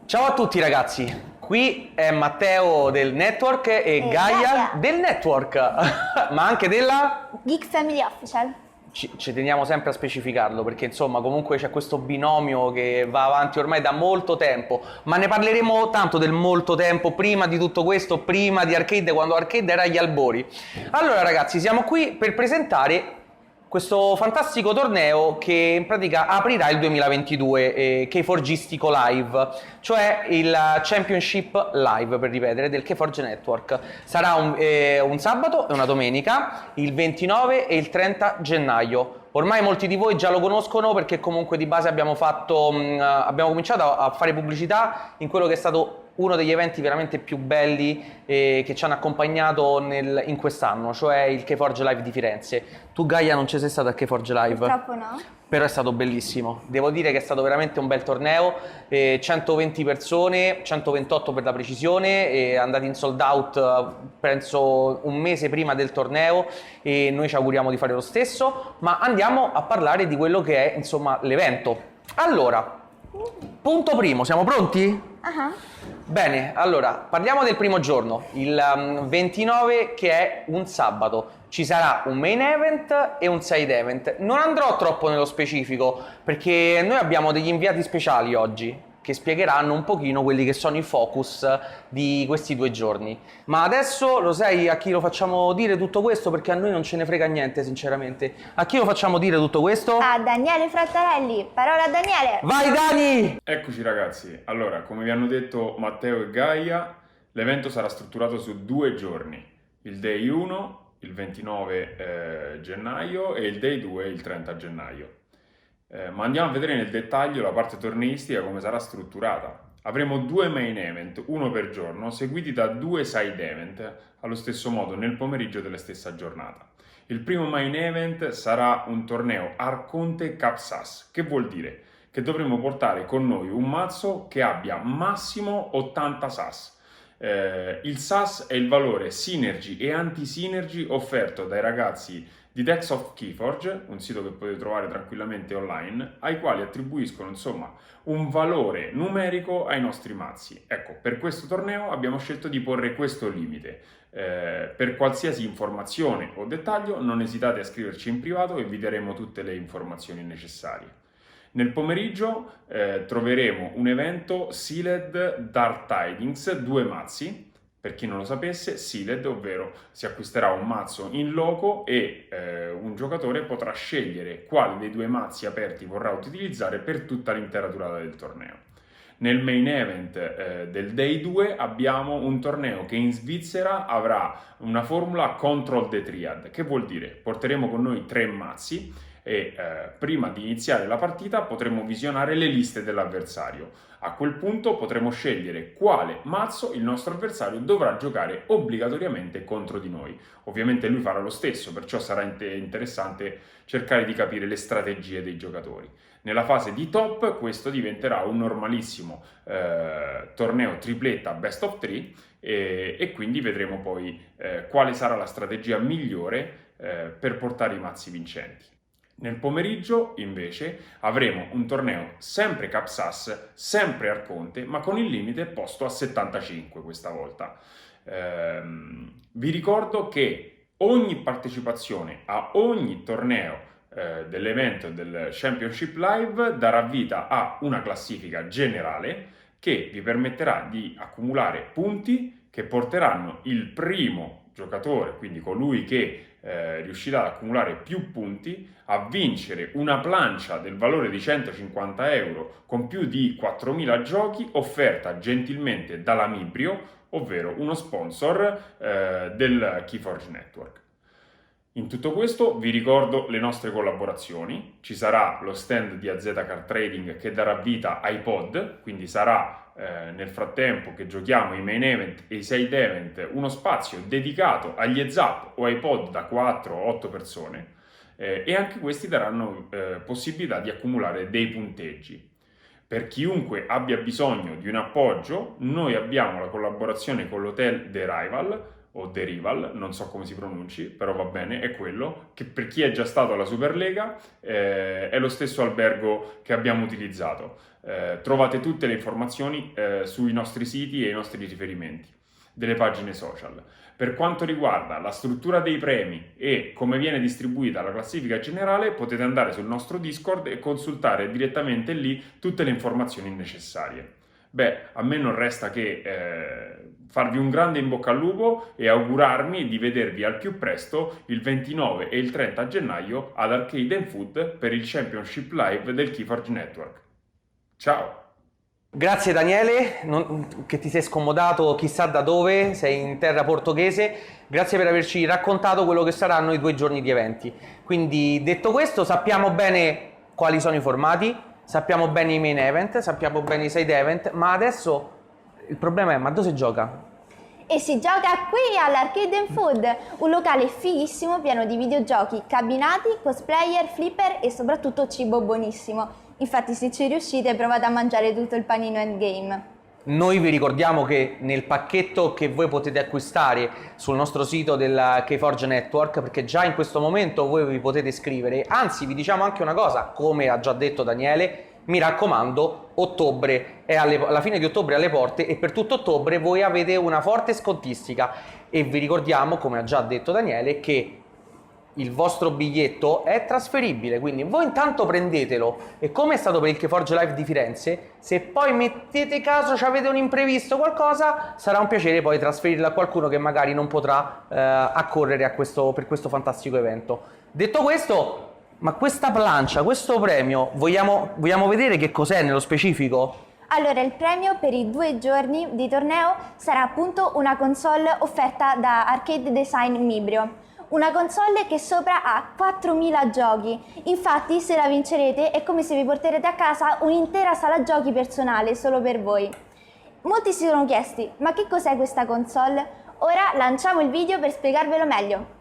Ciao a tutti ragazzi, qui è Matteo del Network e Gaia del Network, ma anche della... Geek Family Official. Ci teniamo sempre a specificarlo perché insomma comunque c'è questo binomio che va avanti ormai da molto tempo, ma ne parleremo tanto del molto tempo prima di tutto questo, prima di Arcade, quando Arcade era agli albori. Allora ragazzi, siamo qui per presentare questo fantastico torneo che in pratica aprirà il 2022, Keyforgistico Live, cioè il Championship Live, per ripetere, del Keyforge Network. Sarà un sabato e una domenica, il 29 e il 30 gennaio. Ormai molti di voi già lo conoscono perché comunque di base abbiamo cominciato a fare pubblicità in quello che è stato uno degli eventi veramente più belli che ci hanno accompagnato in quest'anno, cioè il Keyforge Live di Firenze. Tu Gaia non ci sei stata al Keyforge Live? Purtroppo no. Però è stato bellissimo, devo dire che è stato veramente un bel torneo, 120 persone, 128 per la precisione, andati in sold out penso un mese prima del torneo e noi ci auguriamo di fare lo stesso, ma andiamo a parlare di quello che è insomma l'evento. Allora, punto primo, siamo pronti? Bene, allora parliamo del primo giorno, il 29 che è un sabato. Ci sarà un main event e un side event. Non andrò troppo nello specifico perché noi abbiamo degli inviati speciali oggi che spiegheranno un pochino quelli che sono i focus di questi 2 giorni. Ma adesso lo sai a chi lo facciamo dire tutto questo? Perché a noi non ce ne frega niente sinceramente. A chi lo facciamo dire tutto questo? A Daniele Frattarelli. Parola a Daniele. Vai Dani! Eccoci ragazzi, allora come vi hanno detto Matteo e Gaia, l'evento sarà strutturato su 2 giorni, il day 1 il 29 gennaio e il day 2 il 30 gennaio. Ma andiamo a vedere nel dettaglio la parte torneistica come sarà strutturata. Avremo 2 main event, uno per giorno, seguiti da 2 side event, allo stesso modo nel pomeriggio della stessa giornata. Il primo main event sarà un torneo Arconte Capsas, che vuol dire che dovremo portare con noi un mazzo che abbia massimo 80 SAS. Il SAS è il valore Synergy e Anti-Synergy offerto dai ragazzi di Decks of Keyforge, un sito che potete trovare tranquillamente online, ai quali attribuiscono insomma un valore numerico ai nostri mazzi. Ecco, per questo torneo abbiamo scelto di porre questo limite. Per qualsiasi informazione o dettaglio non esitate a scriverci in privato e vi daremo tutte le informazioni necessarie. Nel pomeriggio troveremo un evento Sealed Dark Tidings, 2 mazzi. Per chi non lo sapesse, Sealed, ovvero si acquisterà un mazzo in loco e un giocatore potrà scegliere quale dei 2 mazzi aperti vorrà utilizzare per tutta l'intera durata del torneo. Nel main event del Day 2 abbiamo un torneo che in Svizzera avrà una formula Control the Triad, che vuol dire porteremo con noi 3 mazzi e prima di iniziare la partita potremo visionare le liste dell'avversario. A quel punto potremo scegliere quale mazzo il nostro avversario dovrà giocare obbligatoriamente contro di noi. Ovviamente lui farà lo stesso, perciò sarà interessante cercare di capire le strategie dei giocatori. Nella fase di top questo diventerà un normalissimo torneo tripletta best of 3 e quindi vedremo poi quale sarà la strategia migliore per portare i mazzi vincenti. Nel pomeriggio, invece, avremo un torneo sempre Capsas, sempre Arconte, ma con il limite posto a 75 questa volta. Vi ricordo che ogni partecipazione a ogni torneo dell'evento del Championship Live darà vita a una classifica generale che vi permetterà di accumulare punti che porteranno il primo giocatore, quindi colui che riuscirà ad accumulare più punti, a vincere una plancia del valore di 150 euro con più di 4.000 giochi offerta gentilmente dalla Mibrio, ovvero uno sponsor del Keyforge Network. In tutto questo vi ricordo le nostre collaborazioni, ci sarà lo stand di AZ Card Trading che darà vita ai pod, quindi sarà nel frattempo che giochiamo i main event e i side event uno spazio dedicato agli heads up o ai pod da 4 o 8 persone e anche questi daranno possibilità di accumulare dei punteggi. Per chiunque abbia bisogno di un appoggio, noi abbiamo la collaborazione con l'hotel The Rival, o The Rival, non so come si pronunci, però va bene, è quello, che per chi è già stato alla Superlega è lo stesso albergo che abbiamo utilizzato. Trovate tutte le informazioni sui nostri siti e i nostri riferimenti delle pagine social. Per quanto riguarda la struttura dei premi e come viene distribuita la classifica generale, potete andare sul nostro Discord e consultare direttamente lì tutte le informazioni necessarie. Beh, a me non resta che farvi un grande in bocca al lupo e augurarmi di vedervi al più presto il 29 e il 30 gennaio ad Arcade & Food per il Championship Live del Keyforge Network. Ciao! Grazie Daniele, che ti sei scomodato chissà da dove, sei in terra portoghese, grazie per averci raccontato quello che saranno i 2 giorni di eventi. Quindi detto questo sappiamo bene quali sono i formati, sappiamo bene i main event, sappiamo bene i side event, ma adesso il problema è ma dove si gioca? E si gioca qui all'Arcade & Food, un locale fighissimo pieno di videogiochi, cabinati, cosplayer, flipper e soprattutto cibo buonissimo. Infatti se ci riuscite provate a mangiare tutto il panino endgame. Noi vi ricordiamo che nel pacchetto che voi potete acquistare sul nostro sito del Keyforge Network, perché già in questo momento voi vi potete iscrivere, anzi vi diciamo anche una cosa, come ha già detto Daniele, mi raccomando, ottobre è alla fine di ottobre alle porte e per tutto ottobre voi avete una forte scontistica e vi ricordiamo, come ha già detto Daniele, che il vostro biglietto è trasferibile, quindi voi intanto prendetelo e come è stato per il Keyforge Live di Firenze, se poi mettete caso ci avete un imprevisto qualcosa, sarà un piacere poi trasferirlo a qualcuno che magari non potrà accorrere per questo fantastico evento. Detto questo, ma questa plancia, questo premio, vogliamo vedere che cos'è nello specifico? Allora, il premio per i 2 giorni di torneo sarà appunto una console offerta da Arcade Design Mibrio. Una console che sopra ha 4.000 giochi, infatti se la vincerete è come se vi porterete a casa un'intera sala giochi personale solo per voi. Molti si sono chiesti, ma che cos'è questa console? Ora lanciamo il video per spiegarvelo meglio.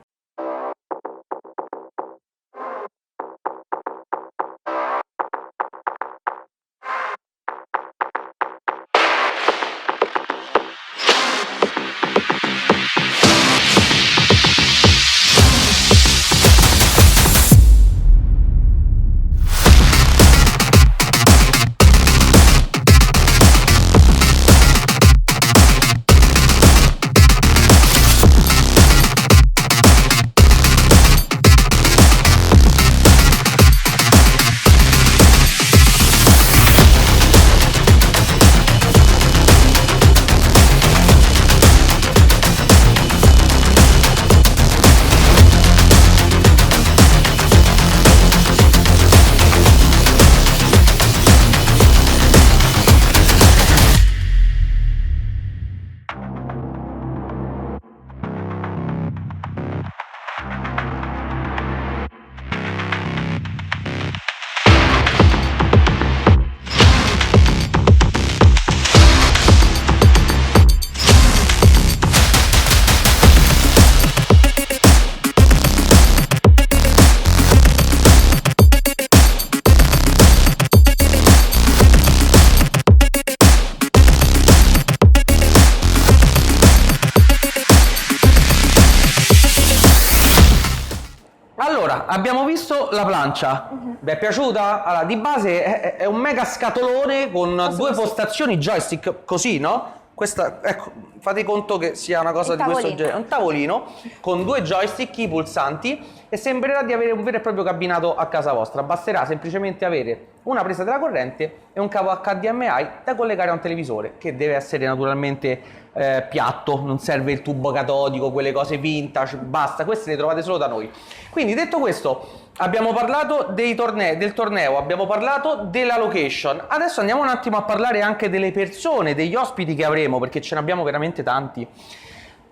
Allora, abbiamo visto la plancia, vi è piaciuta? Allora, di base è un mega scatolone con 2 postazioni joystick, così, no? Questa, ecco, fate conto che sia una cosa di questo genere, un tavolino con 2 joystick, i pulsanti, e sembrerà di avere un vero e proprio cabinato a casa vostra. Basterà semplicemente avere una presa della corrente e un cavo HDMI da collegare a un televisore, che deve essere naturalmente piatto, non serve il tubo catodico, quelle cose vintage, basta, queste le trovate solo da noi. Quindi detto questo, abbiamo parlato del torneo, abbiamo parlato della location, adesso andiamo un attimo a parlare anche delle persone, degli ospiti che avremo, perché ce ne abbiamo veramente tanti.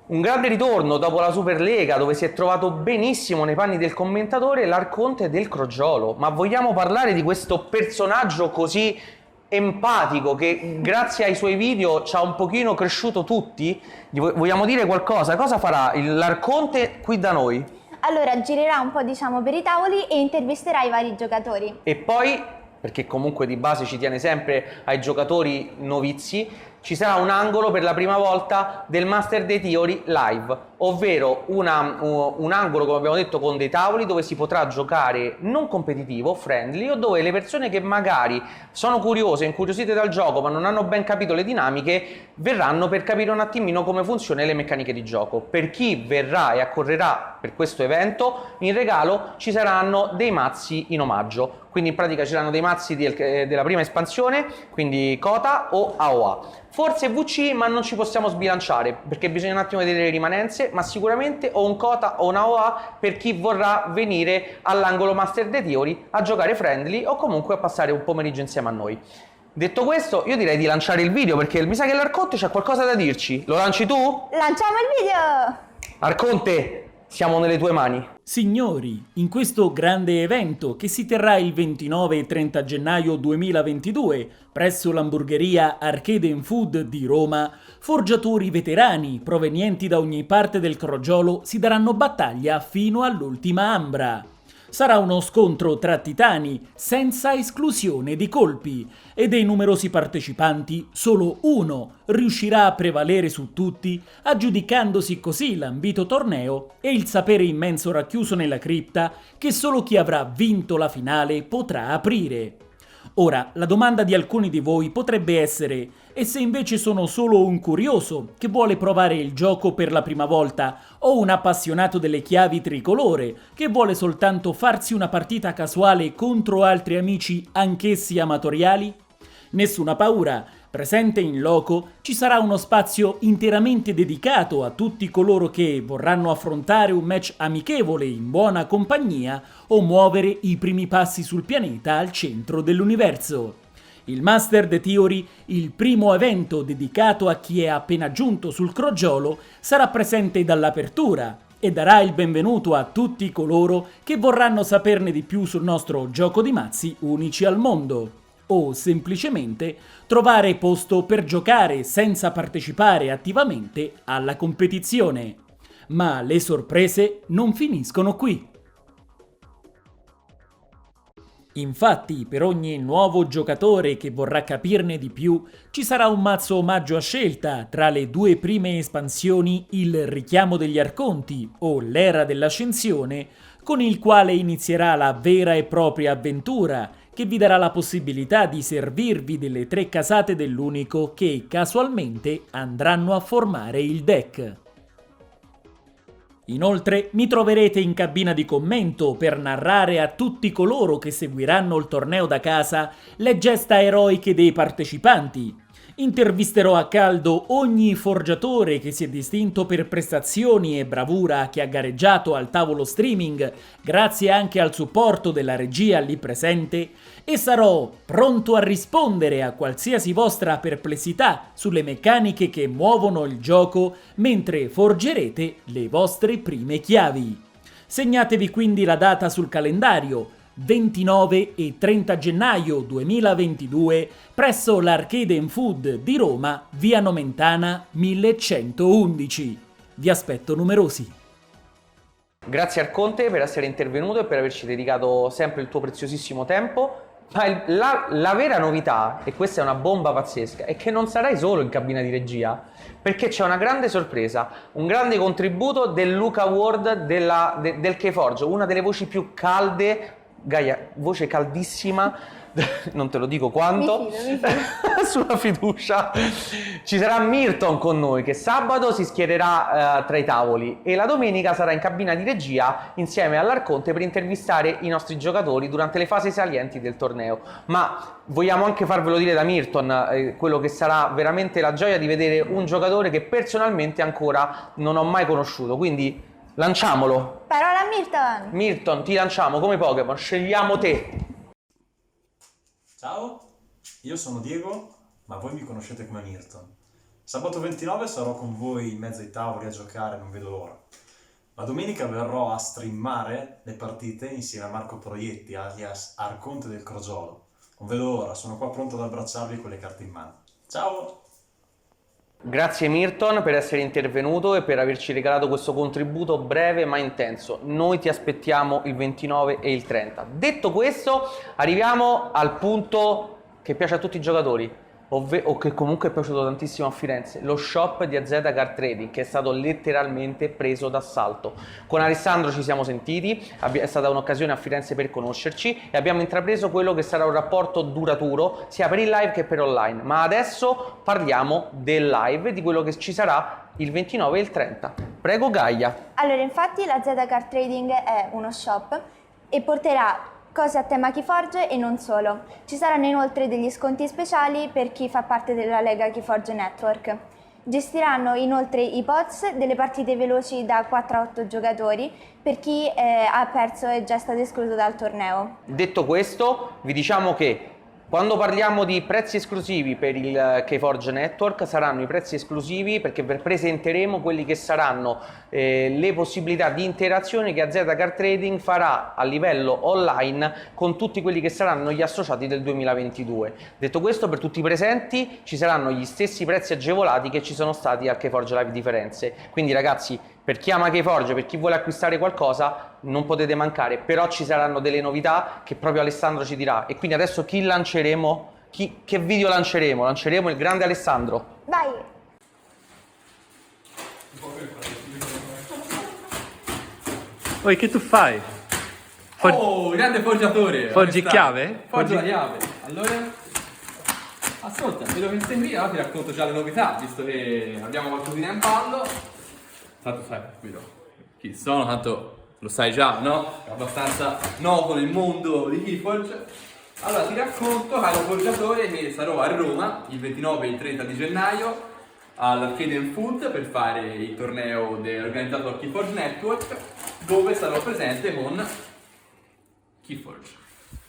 Un grande ritorno dopo la Superlega, dove si è trovato benissimo nei panni del commentatore l'Arconte del Crogiolo. Ma vogliamo parlare di questo personaggio così empatico che grazie ai suoi video ci ha un pochino cresciuto tutti? Vogliamo dire qualcosa? Cosa farà l'Arconte qui da noi? Allora girerà un po' per i tavoli e intervisterà i vari giocatori. E poi, perché comunque di base ci tiene sempre ai giocatori novizi, ci sarà un angolo per la prima volta del Master dei Theory live, ovvero un angolo, come abbiamo detto, con dei tavoli dove si potrà giocare non competitivo, friendly, o dove le persone che magari sono curiose, incuriosite dal gioco ma non hanno ben capito le dinamiche, verranno per capire un attimino come funzionano le meccaniche di gioco. Per chi verrà e accorrerà per questo evento, in regalo ci saranno dei mazzi in omaggio. Quindi in pratica ci saranno dei mazzi della prima espansione, quindi Kota o AOA. Forse VC, ma non ci possiamo sbilanciare, perché bisogna un attimo vedere le rimanenze, ma sicuramente o un Kota o un AOA per chi vorrà venire all'angolo Master the Theory a giocare friendly o comunque a passare un pomeriggio insieme a noi. Detto questo, io direi di lanciare il video, perché mi sa che l'Arconte c'ha qualcosa da dirci. Lo lanci tu? Lanciamo il video! Arconte, siamo nelle tue mani. Signori, in questo grande evento che si terrà il 29 e 30 gennaio 2022 presso l'hamburgeria Arcade & Food di Roma, forgiatori veterani provenienti da ogni parte del crogiolo si daranno battaglia fino all'ultima ambra. Sarà uno scontro tra titani senza esclusione di colpi e dei numerosi partecipanti solo uno riuscirà a prevalere su tutti, aggiudicandosi così l'ambito torneo e il sapere immenso racchiuso nella cripta che solo chi avrà vinto la finale potrà aprire. Ora, la domanda di alcuni di voi potrebbe essere: e se invece sono solo un curioso che vuole provare il gioco per la prima volta o un appassionato delle chiavi tricolore che vuole soltanto farsi una partita casuale contro altri amici anch'essi amatoriali? Nessuna paura, presente in loco ci sarà uno spazio interamente dedicato a tutti coloro che vorranno affrontare un match amichevole in buona compagnia o muovere i primi passi sul pianeta al centro dell'universo. Il Master the Theory, il primo evento dedicato a chi è appena giunto sul crogiolo, sarà presente dall'apertura e darà il benvenuto a tutti coloro che vorranno saperne di più sul nostro gioco di mazzi unici al mondo, o semplicemente trovare posto per giocare senza partecipare attivamente alla competizione. Ma le sorprese non finiscono qui. Infatti, per ogni nuovo giocatore che vorrà capirne di più, ci sarà un mazzo omaggio a scelta tra le due prime espansioni, il Richiamo degli Arconti o l'Era dell'Ascensione, con il quale inizierà la vera e propria avventura, che vi darà la possibilità di servirvi delle 3 casate dell'unico che casualmente andranno a formare il deck. Inoltre mi troverete in cabina di commento per narrare a tutti coloro che seguiranno il torneo da casa le gesta eroiche dei partecipanti. Intervisterò a caldo ogni forgiatore che si è distinto per prestazioni e bravura che ha gareggiato al tavolo streaming, grazie anche al supporto della regia lì presente, e sarò pronto a rispondere a qualsiasi vostra perplessità sulle meccaniche che muovono il gioco mentre forgerete le vostre prime chiavi. Segnatevi quindi la data sul calendario: 29 e 30 gennaio 2022 presso l'Arcade & Food di Roma, via Nomentana 1111. Vi aspetto numerosi. Grazie Arconte per essere intervenuto e per averci dedicato sempre il tuo preziosissimo tempo. Ma la vera novità, e questa è una bomba pazzesca, è che non sarai solo in cabina di regia, perché c'è una grande sorpresa, un grande contributo del Luca Ward del Keyforge, una delle voci più calde. Gaia, voce caldissima, non te lo dico quanto, mi fido. sulla fiducia. Ci sarà Mirton con noi che sabato si schiererà tra i tavoli e la domenica sarà in cabina di regia insieme all'Arconte per intervistare i nostri giocatori durante le fasi salienti del torneo. Ma vogliamo anche farvelo dire da Mirton, quello che sarà veramente la gioia di vedere un giocatore che personalmente ancora non ho mai conosciuto, quindi lanciamolo. Parola a Milton! Milton, ti lanciamo come Pokémon, scegliamo te. Ciao, io sono Diego, ma voi mi conoscete come Milton. Sabato 29 sarò con voi in mezzo ai tavoli a giocare, non vedo l'ora. La domenica verrò a streamare le partite insieme a Marco Proietti, alias Arconte del Crogiolo. Non vedo l'ora, sono qua pronto ad abbracciarvi con le carte in mano. Ciao! Grazie Milton per essere intervenuto e per averci regalato questo contributo breve ma intenso. Noi ti aspettiamo il 29 e il 30. Detto questo, arriviamo al punto che piace a tutti i giocatori, o che comunque è piaciuto tantissimo a Firenze, lo shop di AZ Card Trading, che è stato letteralmente preso d'assalto. Con Alessandro ci siamo sentiti, è stata un'occasione a Firenze per conoscerci e abbiamo intrapreso quello che sarà un rapporto duraturo sia per il live che per online. Ma adesso parliamo del live, di quello che ci sarà il 29 e il 30. Prego Gaia. Allora, infatti la Z Card Trading è uno shop e porterà cose a tema Keyforge e non solo. Ci saranno inoltre degli sconti speciali per chi fa parte della Lega Keyforge Network. Gestiranno inoltre i pods, delle partite veloci da 4 a 8 giocatori per chi ha perso e già è stato escluso dal torneo. Detto questo, vi diciamo che quando parliamo di prezzi esclusivi per il Keyforge Network saranno i prezzi esclusivi perché vi presenteremo quelli che saranno le possibilità di interazione che AZ Card Trading farà a livello online con tutti quelli che saranno gli associati del 2022. Detto questo, per tutti i presenti ci saranno gli stessi prezzi agevolati che ci sono stati al Keyforge Live di Firenze. Quindi ragazzi, per chi ama Keyforge, per chi vuole acquistare qualcosa, non potete mancare, però ci saranno delle novità che proprio Alessandro ci dirà. E quindi adesso chi lanceremo? Che video lanceremo? Lanceremo il grande Alessandro. Vai! Oi, che tu fai? Oh, grande forgiatore! Forgi Come stai? chiave? Forgio la chiave. Allora, ascolta, vedo che sei qui, allora ti racconto già le novità, visto che abbiamo qualcosina in ballo. Tanto sai, guido chi sono, tanto lo sai già, no? È abbastanza noto nel mondo di Keyforge. Allora, ti racconto, caro forgiatore, che sarò a Roma il 29 e il 30 di gennaio all'Arcade Food per fare il torneo organizzato dal Keyforge Network, dove sarò presente con Keyforge.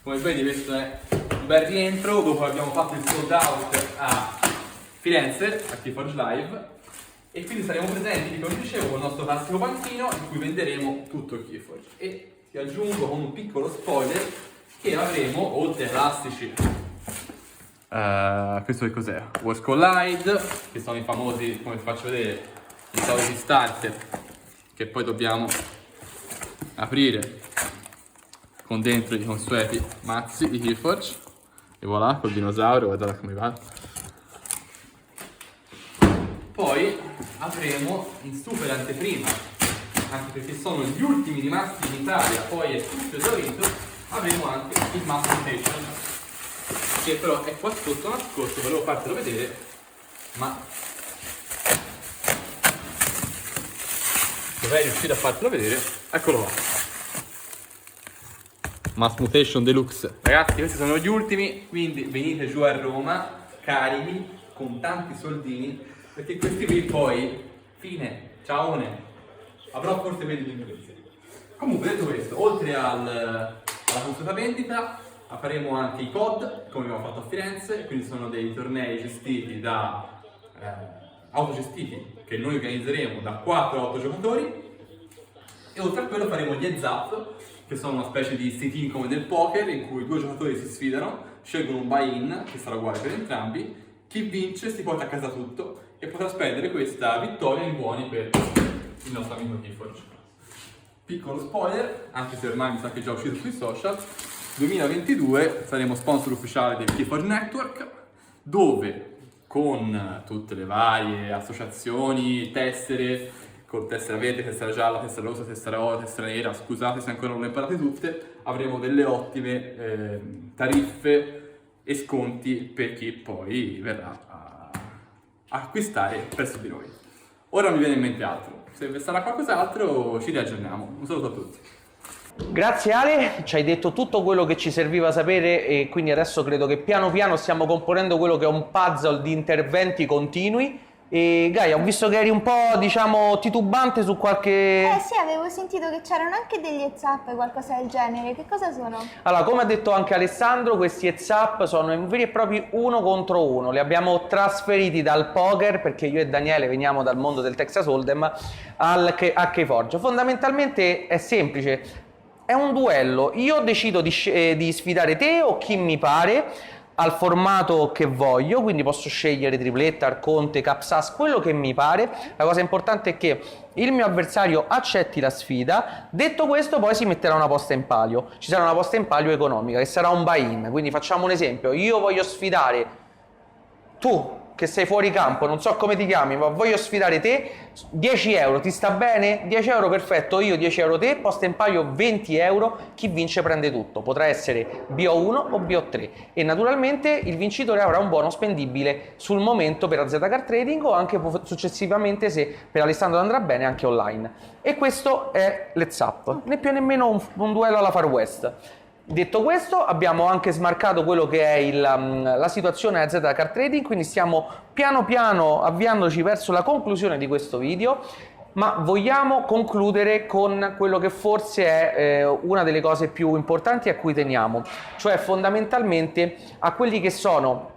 Come vedi, questo è un bel rientro dopo che abbiamo fatto il sold out a Firenze, a Keyforge Live, e quindi saremo presenti, come dicevo, con il nostro classico panchino in cui venderemo tutto il Keyforge. E ti aggiungo con un piccolo spoiler che avremo, oltre ai classici, questo che cos'è? Wars Collide, che sono i famosi, come ti faccio vedere, i soliti starter che poi dobbiamo aprire con dentro i consueti mazzi di Keyforge. E voilà, col dinosauro, guardate come va. Poi avremo in super anteprima, anche perché sono gli ultimi rimasti in Italia, poi è tutto esaurito, avremo anche il Mass Mutation, che però è qua sotto nascosto, volevo fartelo vedere, ma dovrei riuscire a fartelo vedere. Eccolo qua. Mass Mutation Deluxe. Ragazzi, questi sono gli ultimi, quindi venite giù a Roma, carichi, con tanti soldini, perché questi qui poi, fine, ciaone, avrò forse vedi l'inglese. Comunque, detto questo, oltre alla consueta vendita, faremo anche i COD, come abbiamo fatto a Firenze, quindi sono dei tornei gestiti da autogestiti, che noi organizzeremo da 4 a 8 giocatori, e oltre a quello faremo gli heads up, che sono una specie di sit-in come del poker, in cui 2 giocatori si sfidano, scelgono un buy-in, che sarà uguale per entrambi, chi vince si porta a casa tutto e potrà spendere questa vittoria in buoni per il nostro amico Keyforge. Piccolo spoiler, anche se ormai mi sa che è già uscito sui social, 2022 saremo sponsor ufficiale del Keyforge Network, dove con tutte le varie associazioni, tessere, con tessera verde, tessera gialla, tessera rosa, tessera oro, tessera nera, scusate se ancora non le imparate tutte, avremo delle ottime tariffe e sconti per chi poi verrà a acquistare presso di noi. Ora mi viene in mente altro, se sarà qualcos'altro ci riaggiorniamo. Un saluto a tutti. Grazie Ale, ci hai detto tutto quello che ci serviva sapere e quindi adesso credo che piano piano stiamo componendo quello che è un puzzle di interventi continui. E Gaia, ho visto che eri un po', diciamo, titubante su qualche... Sì, avevo sentito che c'erano anche degli heads up, qualcosa del genere. Che cosa sono? Allora, come ha detto anche Alessandro, questi heads up sono veri e propri 1 contro 1. Li abbiamo trasferiti dal poker, perché io e Daniele veniamo dal mondo del Texas Hold'em, a Keyforge. Fondamentalmente è semplice, è un duello. Io decido di sfidare te o chi mi pare, al formato che voglio, quindi posso scegliere tripletta, arconte, capsas, quello che mi pare. La cosa importante è che il mio avversario accetti la sfida. Detto questo, poi si metterà una posta in palio. Ci sarà una posta in palio economica, che sarà un buy-in. Quindi facciamo un esempio: io voglio sfidare tu che sei fuori campo, non so come ti chiami, ma voglio sfidare te, 10 euro, ti sta bene? 10 euro perfetto, io 10 euro te, posta in paio 20 euro, chi vince prende tutto, potrà essere BO1 o BO3 e naturalmente il vincitore avrà un buono spendibile sul momento per AZ Card Trading o anche successivamente, se per Alessandro andrà bene, anche online. E questo è Let's Up, né più nemmeno un duello alla Far West. Detto questo, abbiamo anche smarcato quello che è la situazione AZ Card Trading, quindi stiamo piano piano avviandoci verso la conclusione di questo video, ma vogliamo concludere con quello che forse è una delle cose più importanti a cui teniamo, cioè fondamentalmente a quelli che sono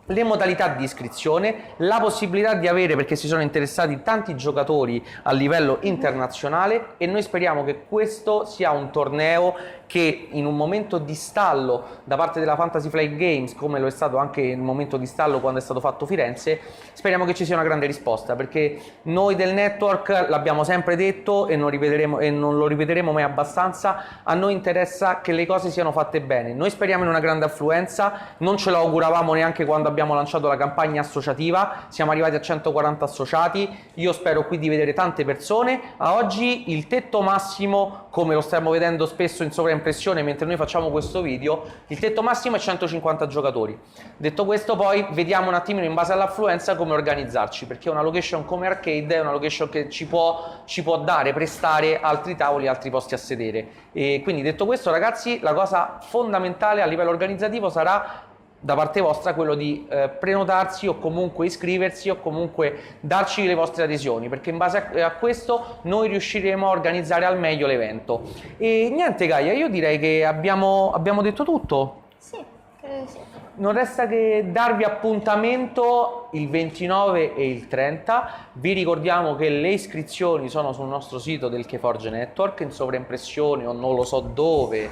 le modalità di iscrizione, la possibilità di avere, perché si sono interessati tanti giocatori a livello internazionale, e noi speriamo che questo sia un torneo che in un momento di stallo da parte della Fantasy Flight Games, come lo è stato anche il momento di stallo quando è stato fatto Firenze, speriamo che ci sia una grande risposta, perché noi del network l'abbiamo sempre detto e non lo ripeteremo mai abbastanza, a noi interessa che le cose siano fatte bene. Noi speriamo in una grande affluenza, non ce lo auguravamo neanche quando abbiamo lanciato la campagna associativa, siamo arrivati a 140 associati, io spero qui di vedere tante persone. A oggi il tetto massimo, come lo stiamo vedendo spesso in sovraimpressione mentre noi facciamo questo video, il tetto massimo è 150 giocatori. Detto questo, poi vediamo un attimino in base all'affluenza come organizzarci, perché una location come Arcade è una location che ci può dare, prestare altri tavoli, altri posti a sedere. E quindi, detto questo, ragazzi, la cosa fondamentale a livello organizzativo sarà da parte vostra quello di prenotarsi o comunque iscriversi o comunque darci le vostre adesioni, perché in base a questo noi riusciremo a organizzare al meglio l'evento. E niente Gaia, io direi che abbiamo detto tutto. Sì, credo di sì. Non resta che darvi appuntamento il 29 e il 30. Vi ricordiamo che le iscrizioni sono sul nostro sito del Keyforge Network, in sovraimpressione o non lo so dove,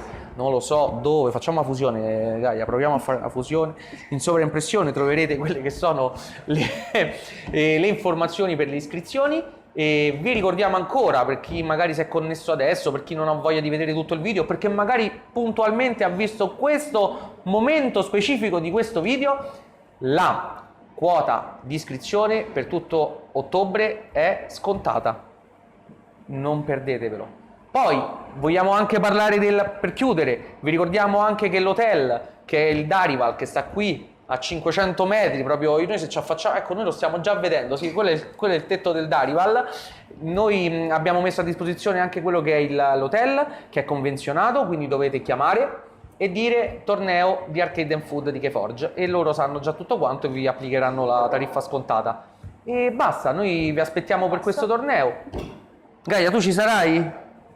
facciamo la fusione Gaia, proviamo a fare la fusione. In sovraimpressione troverete quelle che sono le informazioni per le iscrizioni. E vi ricordiamo ancora, per chi magari si è connesso adesso, per chi non ha voglia di vedere tutto il video, perché magari puntualmente ha visto questo momento specifico di questo video, la quota di iscrizione per tutto ottobre è scontata, non perdetevelo. Poi vogliamo anche parlare per chiudere, vi ricordiamo anche che l'hotel, che è il Darival, che sta qui a 500 metri, proprio noi se ci affacciamo, ecco, noi lo stiamo già vedendo, sì, quello è il tetto del Darival. Noi abbiamo messo a disposizione anche quello che è l'hotel, che è convenzionato, quindi dovete chiamare e dire torneo di Arcade and Food di Keyforge e loro sanno già tutto quanto e vi applicheranno la tariffa scontata. E basta, noi vi aspettiamo per questo torneo. Gaia, tu ci sarai?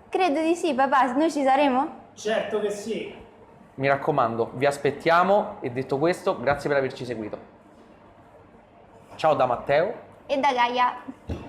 Credo di sì, papà, noi ci saremo? Certo che sì. Mi raccomando, vi aspettiamo e detto questo, grazie per averci seguito. Ciao da Matteo E da Gaia.